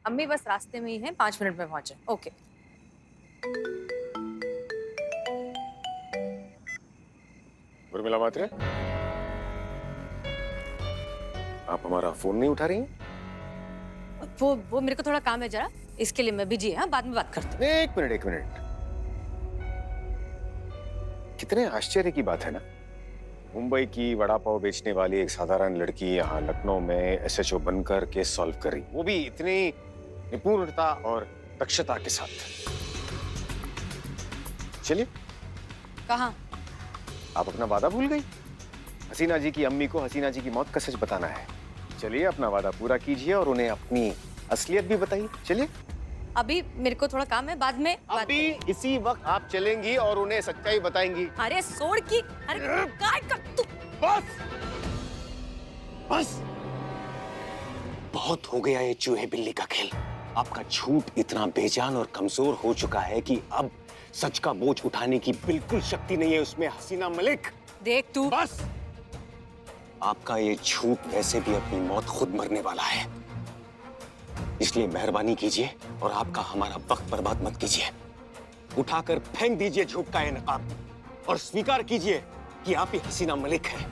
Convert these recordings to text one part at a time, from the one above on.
अम्मी बस रास्ते में ही है, 5 मिनट में पहुंचे। ओके। उर्मिला मात्रे, आप हमारा फोन नहीं उठा रही हैं? वो मेरे को थोड़ा काम है जरा, इसके लिए मैं बिजी है। हाँ, बाद में बात करते हैं। एक मिनट। कितने आश्चर्य की बात है ना, मुंबई की वड़ा पाव बेचने वाली एक साधारण लड़की यहाँ लखनऊ में एसएचओ बनकर केस सॉल्व कर रही, वो भी इतनी निपुणता और दक्षता के साथ। चलिए। कहाँ? आप अपना वादा भूल गई? हसीना जी की अम्मी को हसीना जी की मौत का सच बताना है। चलिए, अपना वादा पूरा कीजिए और उन्हें अपनी असलियत भी बताइए। चलिए। अभी मेरे को थोड़ा काम है, बाद में बात अभी करेंगे। इसी वक्त आप चलेंगी और उन्हें सच्चाई बताएंगी। अरे सोड़ की, अरे काय कर तू। बस बस, बहुत हो गया ये चूहे बिल्ली का खेल। आपका झूठ इतना बेजान और कमजोर हो चुका है कि अब सच का बोझ उठाने की बिल्कुल शक्ति नहीं है उसमें, हसीना मलिक। देख तू। बस, आपका ये झूठ वैसे भी अपनी मौत खुद मरने वाला है, इसलिए मेहरबानी कीजिए और आपका हमारा वक्त बर्बाद मत कीजिए। उठाकर फेंक दीजिए झूठ का ये नकाब और स्वीकार कीजिए कि आप ही हसीना मलिक हैं।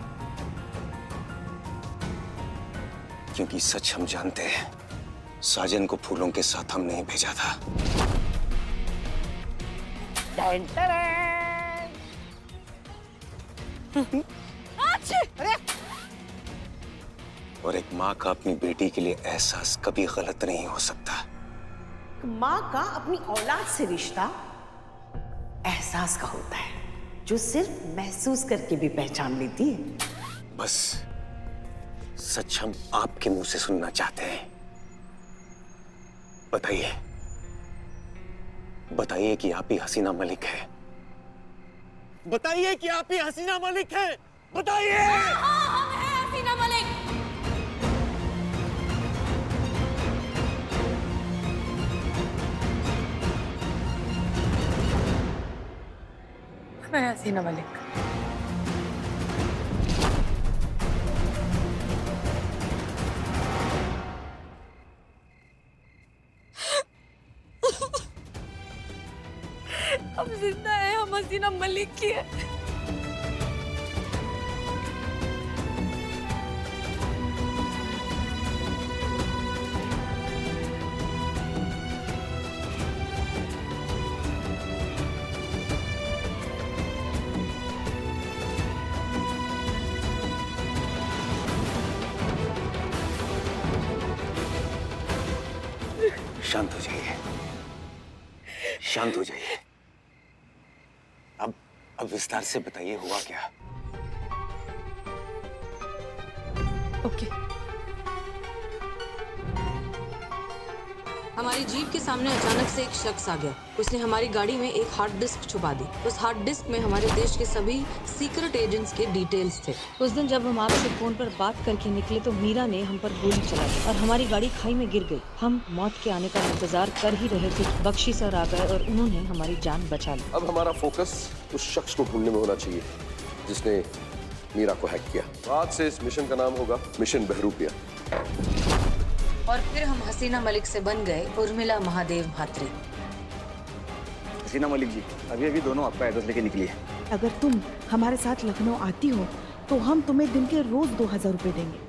क्योंकि सच हम जानते हैं, साजन को फूलों के साथ हमने ही भेजा था। और एक माँ का अपनी बेटी के लिए एहसास कभी गलत नहीं हो सकता। माँ का अपनी औलाद से रिश्ता एहसास का होता है, जो सिर्फ महसूस करके भी पहचान लेती है। बस सच हम आपके मुंह से सुनना चाहते हैं। बताइए, बताइए कि आप ही हसीना मलिक है। बताइए कि आप ही हसीना मलिक है। बताइए। हम हैं हसीना मलिक। मैं हसीना मलिक। हम जिंदा है, हम हसीना मलिक की है। शांत हो जाइए, शांत हो जाइए। अब विस्तार से बताइए हुआ क्या। ओके। हमारी जीप के सामने अचानक से एक शख्स आ गया। उसने हमारी गाड़ी में एक हार्ड डिस्क छुपा दी। उस हार्ड डिस्क में हमारे देश के सभी सीक्रेट एजेंट्स के डिटेल्स थे। उस दिन जब हम आपसे फोन पर बात करके निकले तो मीरा ने हम पर गोली चला दी और हमारी गाड़ी खाई में गिर गई। हम मौत के आने का इंतजार कर ही रहे थे। बख्शी सर आ गए और उन्होंने हमारी जान बचा ली। अब हमारा फोकस उस शख्स को ढूंढने में होना चाहिए जिसने मीरा को हैक किया। आज से इस मिशन का नाम होगा मिशन बहरूपिया। और फिर हम हसीना मलिक से बन गए उर्मिला महादेव म्हात्रे। हसीना मलिक जी, अभी दोनों आपका एड्रेस लेके निकली है। अगर तुम हमारे साथ लखनऊ आती हो तो हम तुम्हें दिन के रोज 2000 रुपए देंगे।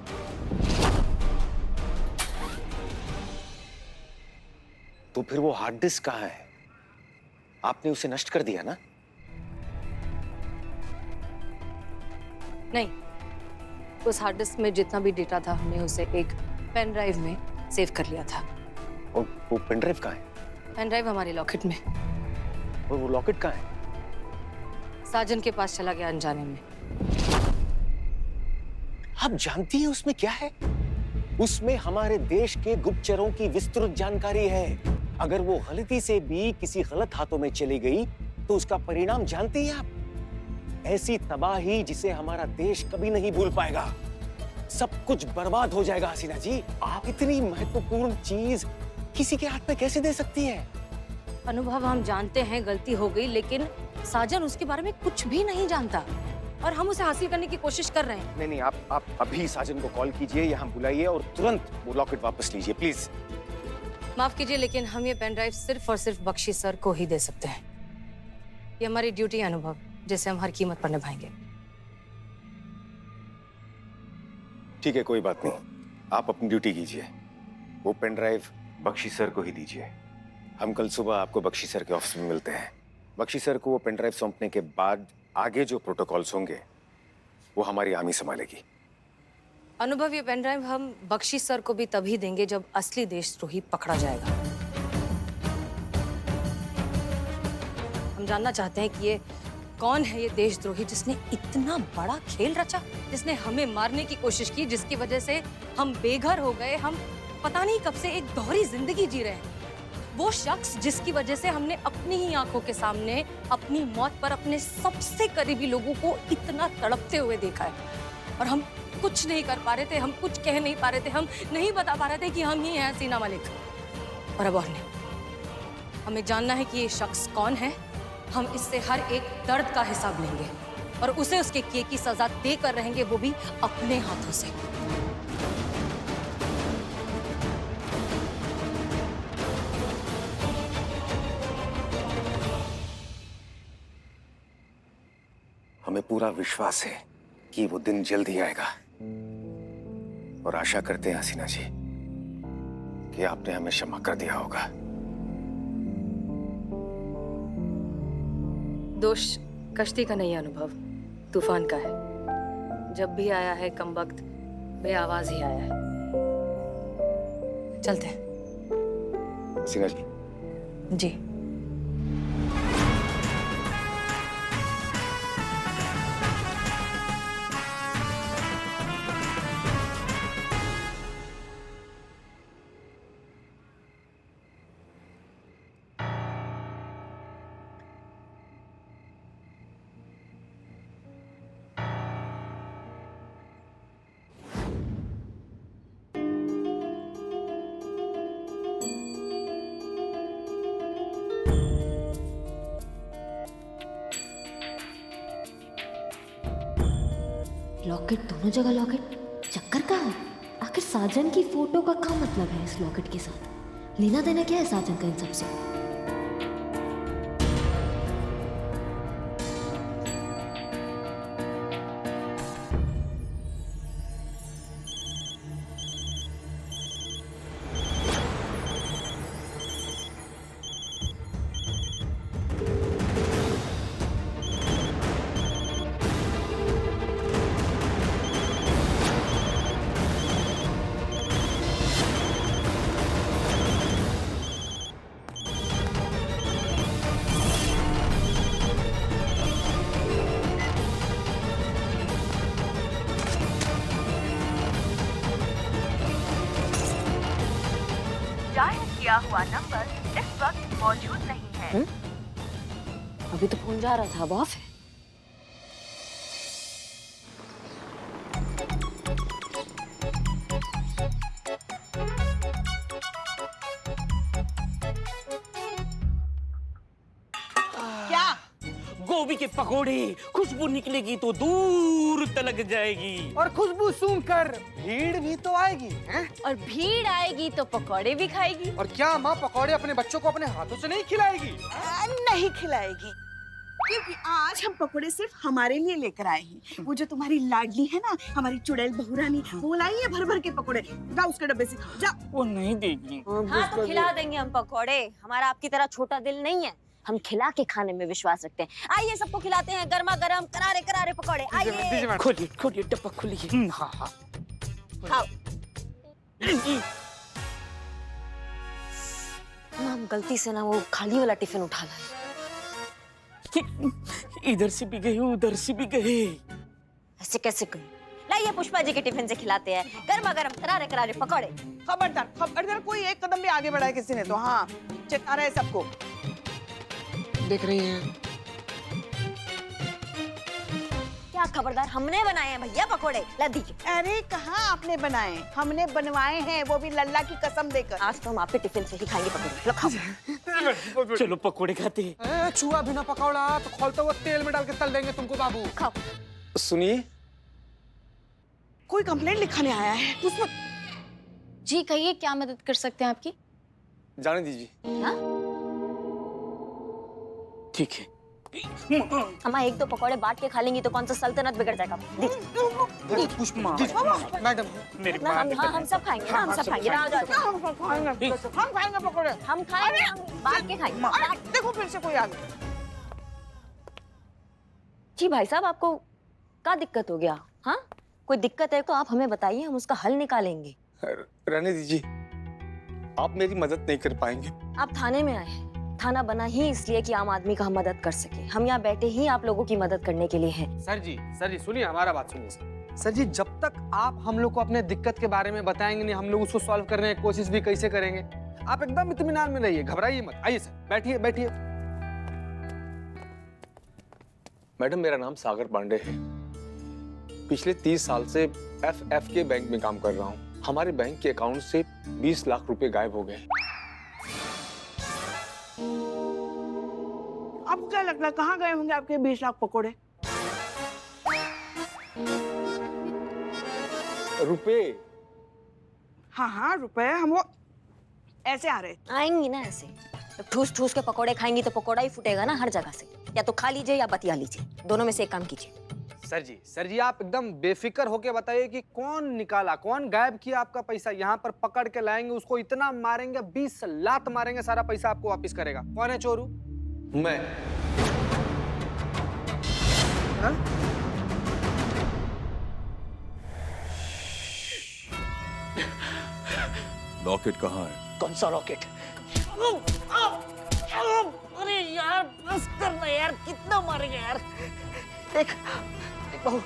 तो फिर वो हार्ड डिस्क कहाँ है? आपने उसे नष्ट कर दिया ना? नहीं, उस हार्ड डिस्क में जितना भी डेटा था हमने उसे एक पेन ड्राइव में सेव कर लिया था। और वो पेन ड्राइव कहाँ है? पेन ड्राइव हमारे लॉकेट में। और वो लॉकेट कहाँ है? साजन के पास चला गया अनजाने में। आप जानती हैं उसमें क्या है? उसमें हमारे देश के गुप्तचरों की विस्तृत जानकारी है। अगर वो गलती से भी किसी गलत हाथों में चली गई तो उसका परिणाम जानती हैं आप? ऐसी तबाही जिसे हमारा देश कभी नहीं भूल पाएगा। सब कुछ बर्बाद हो जाएगा हसीना जी। आप इतनी महत्वपूर्ण चीज किसी के हाथ में कैसे दे सकती हैं? अनुभव, हम जानते हैं गलती हो गई, लेकिन साजन उसके बारे में कुछ भी नहीं जानता और हम उसे हासिल करने की कोशिश कर रहे हैं। नहीं, आप अभी साजन को कॉल कीजिए, यहाँ बुलाइए और तुरंत वो लॉकेट वापस लीजिए प्लीज। माफ कीजिए लेकिन हम ये पेन ड्राइव सिर्फ और सिर्फ बख्शी सर को ही दे सकते हैं। ये हमारी ड्यूटी है अनुभव, जिसे हम हर कीमत पर निभाएंगे। ठीक है, कोई बात नहीं, आप अपनी ड्यूटी कीजिए। वो पेन ड्राइव बख्शी सर को ही दीजिए। हम कल सुबह आपको बख्शी सर के ऑफिस में मिलते हैं। बख्शी सर को वो पेन ड्राइव सौंपने के बाद आगे जो प्रोटोकॉल्स होंगे वो हमारी आर्मी संभालेगी। अनुभव, ये पेन ड्राइव हम बख्शी सर को भी तभी देंगे जब असली देशद्रोही पकड़ा जाएगा। हम जानना चाहते हैं कि ये कौन है, ये देशद्रोही जिसने इतना बड़ा खेल रचा, जिसने हमें मारने की कोशिश की, जिसकी वजह से हम बेघर हो गए, हम पता नहीं कब से एक दोहरी जिंदगी जी रहे हैं। वो शख्स जिसकी वजह से हमने अपनी ही आंखों के सामने अपनी मौत पर अपने सबसे करीबी लोगों को इतना तड़पते हुए देखा है और हम कुछ नहीं कर पा रहे थे, हम कुछ कह नहीं पा रहे थे, हम नहीं बता पा रहे थे कि हम ही हैं हसीना मलिक। और अब और नहीं, हमें जानना है कि ये शख्स कौन है। हम इससे हर एक दर्द का हिसाब लेंगे और उसे उसके किए की सजा देकर रहेंगे, वो भी अपने हाथों से। हमें पूरा विश्वास है कि वो दिन जल्द ही आएगा और आशा करते हैं हसीना जी कि आपने हमें क्षमा कर दिया होगा। दोष कश्ती का नहीं है अनुभव, तूफान का है। जब भी आया है कमबख्त बेआवाज ही आया है। चलते हैं। हसीना जी। जी। लॉकेट, दोनों जगह लॉकेट। चक्कर का है आखिर साजन की फोटो का क्या मतलब है इस लॉकेट के साथ? लेना देना क्या है साजन का इन सबसे? किया हुआ नंबर इस वक्त मौजूद नहीं है। अभी तो फोन जा रहा था, अब ऑफ है। गोभी के पकोड़े, खुशबू निकलेगी तो दूर तलक जाएगी। और खुशबू सूंघकर भीड़ भी तो आएगी, हैं? और भीड़ आएगी तो पकोड़े भी खाएगी। और क्या माँ पकोड़े अपने बच्चों को अपने हाथों से नहीं खिलाएगी? नहीं खिलाएगी, क्योंकि आज हम पकोड़े सिर्फ हमारे लिए लेकर आए हैं। वो जो तुम्हारी लाडली है ना, हमारी चुड़ैल बहुरानी, वो लाई है भर भर के पकोड़े। जाओ उसके डब्बे से खाओ, जाओ। वो नहीं देगी। हाँ तो खिला देंगे हम पकोड़े, हमारा आपकी तरह छोटा दिल नहीं है, हम खिला के खाने में विश्वास रखते हैं। आइए सबको खिलाते हैं गर्मा गर्म करारे करारे पकोड़े। आइए खोलिए खोलिए डब्बा खोलिए। हाँ हाँ खाओ। हम गलती से ना वो खाली वाला टिफिन उठा लाए। इधर से भी गए उधर से भी गए, ऐसे कैसे गए? लाइए पुष्पा जी के टिफिन से खिलाते हैं गर्मा गर्म करारे करारे पकोड़े। खबरदार खबरदार, कोई एक कदम भी आगे बढ़ा है किसी ने तो हाँ चेता रहे सबको। देख रही हैं क्या खबरदार, हमने बनाए हैं भैया पकोड़े, ला दीजिए। अरे कहाँ आपने बनाए, हमने बनवाए हैं, वो भी लल्ला की कसम देकर। आज तो हम आपके टिफिन से ही खाएंगे पकोड़े, लो खाओ। चलो पकोड़े खाते हैं। छुआ बिना पकौड़ा तो खोलते हुए तेल में डाल के तल देंगे तुमको बाबू। खाओ। सुनिए, कोई कंप्लेंट लिखाने आया है। जी कहिए, क्या मदद कर सकते हैं आपकी? जाने दीजिए। क्या? ठीक है। अम्मा एक दो पकौड़े बांट के खा लेंगी तो कौन सा सल्तनत बिगड़ जाएगा। मैडम मेरी ना हम सब खाएंगे ना, हम सब खाएंगे ना, आ जाओ। हम खाएंगे पकोड़े। हम खाएंगे, हम बांट के खाएंगे। देखो फिर से कोई आ गया। जी भाई साहब, आपको क्या दिक्कत हो गया? हाँ, कोई दिक्कत है तो आप हमें बताइए, हम उसका हल निकालेंगे। रहने दीजिए, आप मेरी मदद नहीं कर पाएंगे। आप थाने में आए हैं। थाना बना ही इसलिए कि आम आदमी का हम मदद कर सके। हम यहाँ बैठे ही आप लोगों की मदद करने के लिए हैं। सर जी सुनिए, हमारा बात सुनिए। सर जी, जब तक आप हम लोग को अपने दिक्कत के बारे में बताएंगे नहीं, हम लोग उसको सॉल्व करने की कोशिश भी कैसे करेंगे? आप एकदम इत्मीनान में रहिए, घबराइए मत। आइए सर, बैठिए बैठिए। मैडम, मेरा नाम सागर पांडे है। पिछले 30 साल से FF के बैंक में काम कर रहा हूँ। हमारे बैंक के अकाउंट से 20 लाख रुपए गायब हो गए। आपको क्या लगता है कहाँ गए होंगे आपके 20 लाख पकोड़े? रुपए? हाँ रुपए, हम वो ऐसे आ रहे। आएंगी ना ऐसे, ठूस ठूस के पकोड़े खाएंगी तो पकोड़ा ही फूटेगा ना हर जगह से। या तो खा लीजिए या बतिया लीजिए, दोनों में से एक काम कीजिए। सर जी आप एकदम बेफिक्र होके बताइए कि कौन निकाला, कौन गायब किया आपका पैसा। यहाँ पर पकड़ के लाएंगे, उसको इतना मारेंगे, 20 लात मारेंगे, सारा पैसा आपको वापस करेगा। कौन है चोरू? मैं। हाँ? लॉकेट कहाँ है? कौन सा रॉकेट? अरे यार बस करना यार, कितना मारेंगे यार। देख बहू,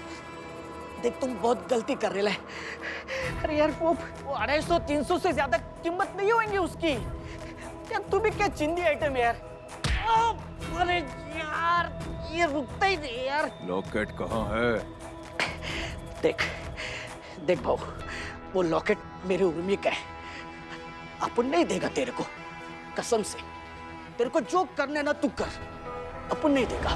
देख तुम बहुत गलती कर रहे हैं। अरे यार वो 250-300 से ज्यादा कीमत नहीं होंगी उसकी। यार तू भी क्या चिंदी आइटम यार। अरे यार ये रुकता ही नहीं यार। लॉकेट कहाँ है? देख भाऊ, वो लॉकेट मेरे उर्मी का है। अपन नहीं देगा तेरे को, कसम से। तेरे को जो करने ना तू कर, अपन नहीं देगा।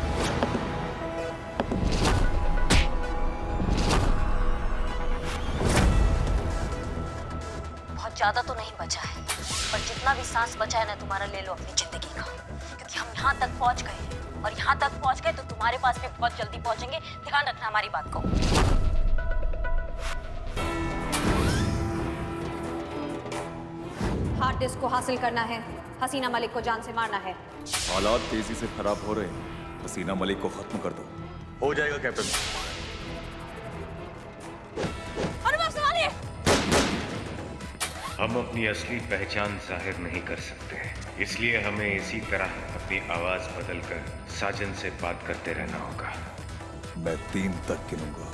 बहुत ज्यादा तो नहीं बचा है, पर जितना भी सांस बचा है ना तुम्हारा, ले लो अपनी जिंदगी का। क्योंकि हम यहाँ तक पहुँच गए हैं, और यहाँ तक पहुँच गए तो तुम्हारे पास भी बहुत जल्दी पहुँचेंगे। ध्यान रखना हमारी बात को। हार्ड डिस्क को हासिल करना है, हसीना मलिक को जान से मारना है। हालात तेजी से खराब हो रहे हैं, हसीना मलिक को खत्म कर दो। हो जाएगा कैप्टन। अनुभव संभालिए। हम अपनी असली पहचान जाहिर नहीं कर सकते, इसलिए हमें इसी तरह अपनी आवाज बदलकर साजन से बात करते रहना होगा। मैं 3 तक गिनूंगा।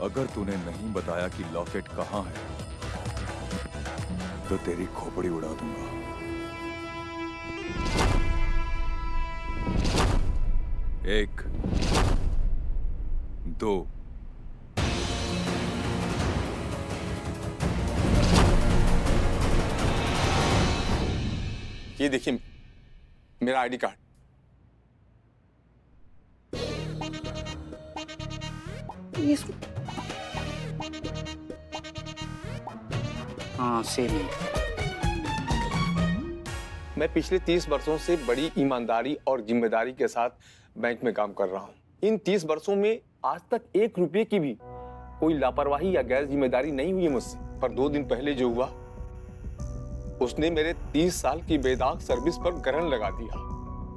अगर तूने नहीं बताया कि लॉकेट कहाँ है तो तेरी खोपड़ी उड़ा दूंगा। 1, 2। ये देखिए मेरा आईडी कार्ड। हाँ सेम है। मैं पिछले 30 वर्षों से बड़ी ईमानदारी और जिम्मेदारी के साथ बैंक में काम कर रहा हूँ। इन 30 वर्षों में आज तक 1 रुपये की भी कोई लापरवाही या गैर जिम्मेदारी नहीं हुई मुझसे। पर 2 दिन पहले जो हुआ, उसने मेरे 30 साल की बेदाग सर्विस पर ग्रहण लगा दिया।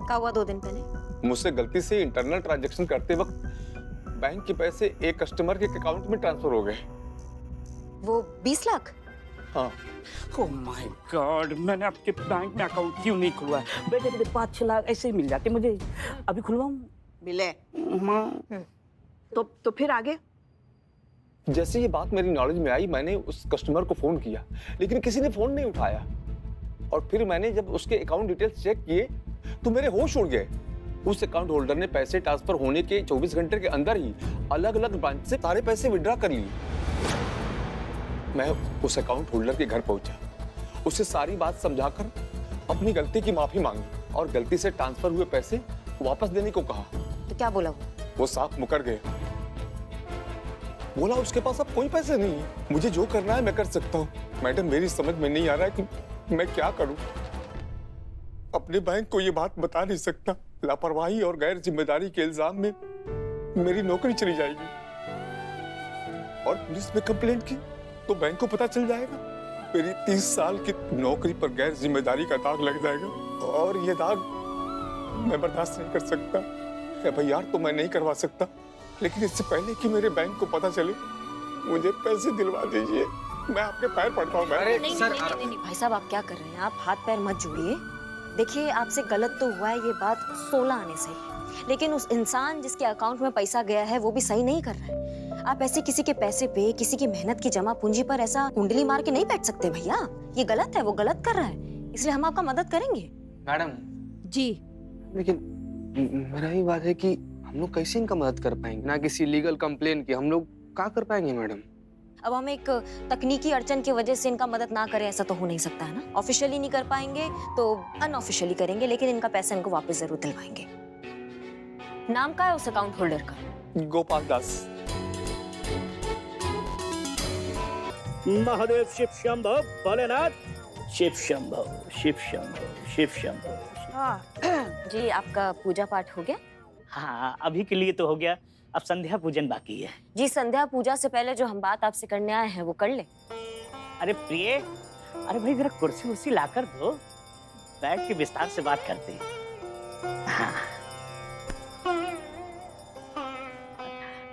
क्या हुआ 2 दिन पहले? मुझसे गलती से इंटरनल ट्रांजैक्शन करते वक्त बैंक के पैसे एक कस्टमर के अकाउंट में ट्रांसफर हो गए। वो 20 लाख? हाँ। ओह माय गॉड, मैंने आपके बैंक में अकाउंट क्यों नहीं खुलवाया? बेटे 5-6 लाख ऐसे ही मिल जाते मुझे। अभी खुलवाऊं? मिले। तो फिर आगे? जैसे ये बात मेरी नॉलेज में आई, मैंने उस कस्टमर को फोन किया, लेकिन किसी ने फोन नहीं उठाया। और फिर मैंने जब उसके अकाउंट डिटेल्स चेक किए तो मेरे होश उड़ गए। उस अकाउंट होल्डर ने पैसे ट्रांसफर होने के 24 घंटे के अंदर ही अलग अलग ब्रांच से सारे पैसे विड्रॉ कर लिए। मैं उस अकाउंट होल्डर के घर पहुंचा, उसे सारी बात समझाकर अपनी गलती की माफी मांगी और गलती से ट्रांसफर हुए पैसे वापस देने को कहा। तो क्या बोला वो साफ मुकर गए। बोला उसके पास अब कोई पैसे नहीं है, मुझे जो करना है मैं कर सकता हूँ। मैडम, मेरी समझ में नहीं आ रहा है कि मैं क्या करूं? अपने बैंक को ये बात बता नहीं सकता। लापरवाही और गैर जिम्मेदारी के इल्जाम में मेरी नौकरी चली जाएगी और पुलिस में कंप्लेंट की तो बैंक को पता चल जाएगा। मेरी 30 साल की नौकरी पर गैर जिम्मेदारी का दाग लग जाएगा और ये दाग मैं बर्दाश्त नहीं कर सकता। FIR तो मैं नहीं करवा सकता, लेकिन इससे पहले कि मेरे बैंक को पता चले मुझे पैसे दिलवा दीजिए। मैं आपके पैर पड़ता हूँ। नहीं भाई साहब, आप क्या कर रहे हैं? आप हाथ पैर मत जोड़िए। देखिए, आपसे गलत तो हुआ है, ये बात 16 आने से ही, लेकिन उस इंसान जिसके अकाउंट में पैसा गया है वो भी सही नहीं कर रहा है। आप ऐसे किसी के पैसे पे, किसी की मेहनत की जमा पूंजी पर ऐसा कुंडली मार के नहीं बैठ सकते भैया। ये गलत है, वो गलत कर रहा है, इसलिए हम आपका मदद करेंगे। मैडम जी, लेकिन मेरा ही बात है कि हम लोग कैसे इनका मदद कर पाएंगे? ना किसी लीगल कंप्लेन की, हम लोग क्या कर पाएंगे मैडम? अब हम एक तकनीकी अड़चन की वजह से इनका मदद ना करें ऐसा तो हो नहीं सकता है ना। ऑफिशियली नहीं कर पाएंगे तो अनऑफिशियली करेंगे, लेकिन इनका पैसा इनको वापस जरूर दिलवाएंगे। नाम क्या है उस अकाउंट होल्डर का? गोपाल दास। महादेव शिव शंभो, भोलेनाथ शिव शंभो, शिव शंभो, शिव शंभो। जी, आपका पूजा पाठ हो गया? हाँ, अभी के लिए तो हो गया, अब संध्या पूजन बाकी है। जी, संध्या पूजा से पहले जो हम बात आपसे करने आए हैं वो कर ले। अरे प्रिय, अरे भाई जरा कुर्सी उर्सी लाकर दो, बैठ के विस्तार से बात करते हैं। हाँ।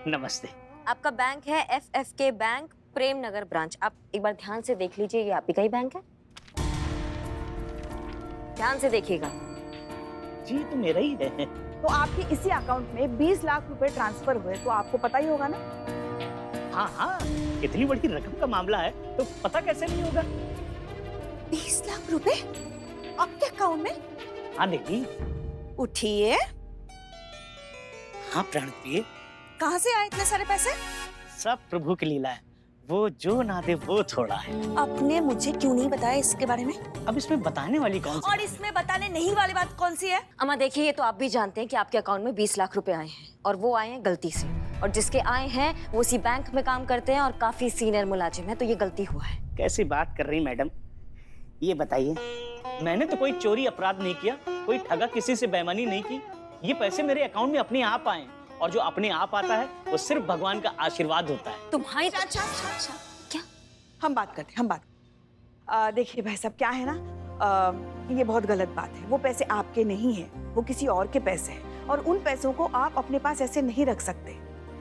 नमस्ते। आपका बैंक है FFK bank, Prem Nagar branch. आप एक बार ध्यान से देख लीजिए, ये आप ही का ही बैंक है। ध्यान से देखिएगा। जी, तो मेरा ही है। तो आपके इसी अकाउंट में 20 लाख रुपए ट्रांसफर हुए, तो आपको पता ही होगा ना? हाँ हाँ, इतनी बड़ी रकम का मामला है तो पता कैसे नहीं होगा? 20 लाख रुपए आपके अकाउंट में? हाँ देखिए। उठिए। हाँ प्राण प्रिय। कहाँ से आए इतने सारे पैसे? सब प्रभु की लीला है, वो जो ना दे वो थोड़ा है। आपने मुझे क्यों नहीं बताया इसके बारे में? अब इसमें बताने वाली कौन सी? और इसमें बताने नहीं वाली बात कौन सी है? अम्मा देखिए, ये तो आप भी जानते हैं कि आपके अकाउंट में 20 लाख रुपए आए हैं और वो आए हैं गलती से, और जिसके आए हैं वो उसी बैंक में काम करते हैं और काफी सीनियर मुलाजिम है, तो ये गलती हुआ है। कैसी बात कर रही मैडम? ये बताइए, मैंने तो कोई चोरी अपराध नहीं किया, कोई ठगा किसी से बेईमानी नहीं की। ये पैसे मेरे अकाउंट में अपने आप आए, और जो अपने आप आता है वो सिर्फ भगवान का आशीर्वाद होता है। तुम्हारी अच्छा, क्या? हम बात करते हैं, हम बात। देखिए भाई साहब, क्या है ना, ये बहुत गलत बात है। वो पैसे आपके नहीं है, वो किसी और के पैसे हैं, और उन पैसों को आप अपने पास ऐसे नहीं रख सकते।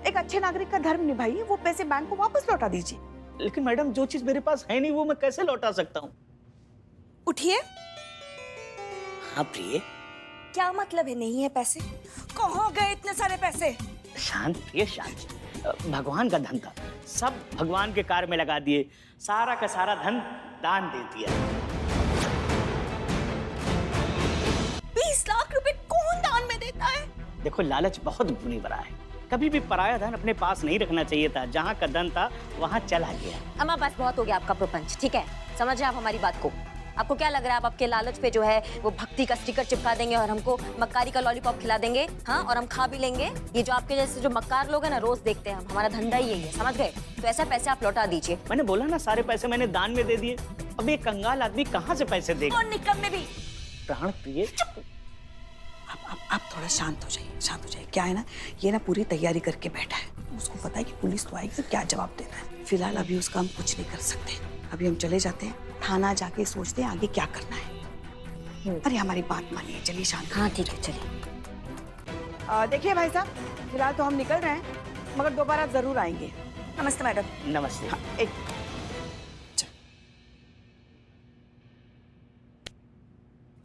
एक अच्छे नागरिक का धर्म निभाइए, वो पैसे बैंक को वापस लौटा दीजिए। लेकिन मैडम, जो चीज मेरे पास है नहीं वो मैं कैसे लौटा सकता हूँ? उठिए। हाँ प्रिय। क्या मतलब है नहीं है पैसे? कहाँ गए इतने सारे पैसे? शांत प्रिय, शांत। भगवान का धन था, सब भगवान के कार्य में लगा दिए, सारा का सारा धन दान दे दिया। 20 लाख रुपए कौन दान में देता है? देखो, लालच बहुत बुरी बला है, कभी भी पराया धन अपने पास नहीं रखना चाहिए था। जहाँ का धन था वहाँ चला गया। अम्मा बस बहुत हो गया आपका प्रपंच, ठीक है? समझे आप हमारी बात को? आपको क्या लग रहा है आप आपके लालच पे जो है वो भक्ति का स्टिकर चिपका देंगे और हमको मक्कारी का लॉलीपॉप खिला देंगे, हाँ, और हम खा भी लेंगे? ये जो आपके जैसे जो मक्कार लोग हैं ना, रोज देखते हैं हम, हमारा धंधा ही यही है, समझ गए? तो ऐसा पैसे आप लौटा दीजिए। मैंने बोला ना, सारे पैसे मैंने दान में दे दिए। अब ये कंगाल आदमी कहाँ से पैसे देगा? और निकम्मे भी। प्राण प्रिय, आप थोड़ा शांत हो जाइए, शांत हो जाइए। क्या है ना, ये ना पूरी तैयारी करके बैठा है, उसको पता है कि पुलिस तो आएगी, क्या जवाब देना है। फिलहाल अभी उसका हम कुछ नहीं कर सकते। अभी हम चले जाते हैं थाना, जाके सोचते हैं आगे क्या करना है। अरे हमारी बात मानिए, चलिए शांत। हाँ ठीक है, चलिए। देखिए भाई साहब, फिलहाल तो हम निकल रहे हैं, मगर दोबारा जरूर आएंगे। नमस्ते मैडम। नमस्ते। हाँ, एक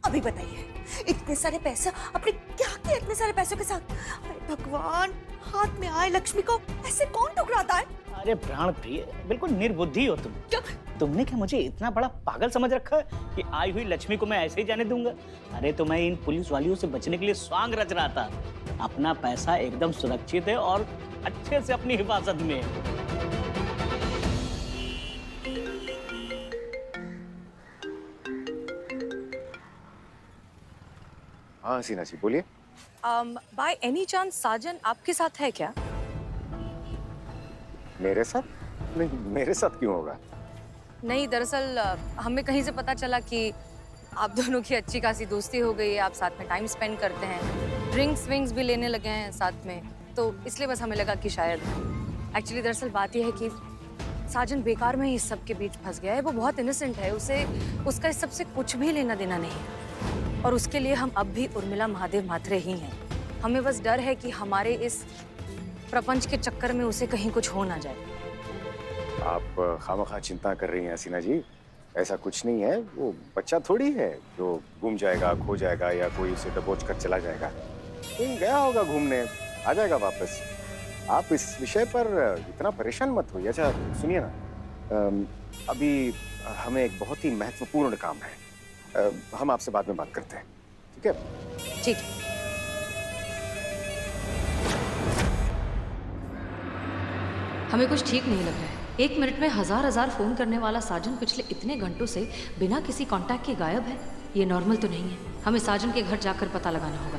अभी बताइए, इतने सारे पैसे आपने क्या किया इतने सारे पैसों के साथ? अरे भगवान, हाथ में आए लक्ष्मी को ऐसे कौन ठुकराता है? अरे प्राण प्रिय, बिल्कुल निर्बुद्धि हो तुम। क्या? तुमने क्या मुझे इतना बड़ा पागल समझ रखा है कि आई हुई लक्ष्मी को मैं ऐसे ही जाने दूंगा? अरे तो मैं इन पुलिस वालियों से बचने के लिए स्वांग रच रहा था। अपना पैसा एकदम सुरक्षित है और अच्छे से अपनी हिफाजत में है। हाँ हसीना जी, बोलिए। बाय एनी चांस साजन आपके साथ है क्या? मेरे साथ? नहीं, मेरे साथ क्यों होगा? नहीं, दरअसल हमें कहीं से पता चला कि आप दोनों की अच्छी खासी दोस्ती हो गई है, आप साथ में टाइम स्पेंड करते हैं, ड्रिंक्स विंक्स भी लेने लगे हैं साथ में, तो इसलिए बस हमें लगा कि शायद एक्चुअली दरअसल बात यह है कि साजन बेकार में इस सब के बीच फंस गया है। वो बहुत इनोसेंट है, उसे उसका इस सब से कुछ भी लेना देना नहीं है और उसके लिए हम अब भी उर्मिला महादेव मात्रे ही हैं। हमें बस डर है कि हमारे इस प्रपंच के चक्कर में उसे कहीं कुछ हो ना जाए। आप खामखा चिंता कर रही हैं हसीना जी, ऐसा कुछ नहीं है। वो बच्चा थोड़ी है जो गुम जाएगा, खो जाएगा या कोई उसे दबोच कर चला जाएगा। कहीं गया होगा घूमने, आ जाएगा वापस। आप इस विषय पर इतना परेशान मत होइए। अच्छा सुनिए ना, अभी हमें एक बहुत ही महत्वपूर्ण काम है, हम आपसे बाद में बात करते हैं, ठीक है? ठीक। हमें कुछ ठीक नहीं लग रहा है। 1 मिनट में हजार फोन करने वाला साजन पिछले इतने घंटों से बिना किसी कांटेक्ट के गायब है। ये नॉर्मल तो नहीं है। हमें साजन के घर जाकर पता लगाना होगा।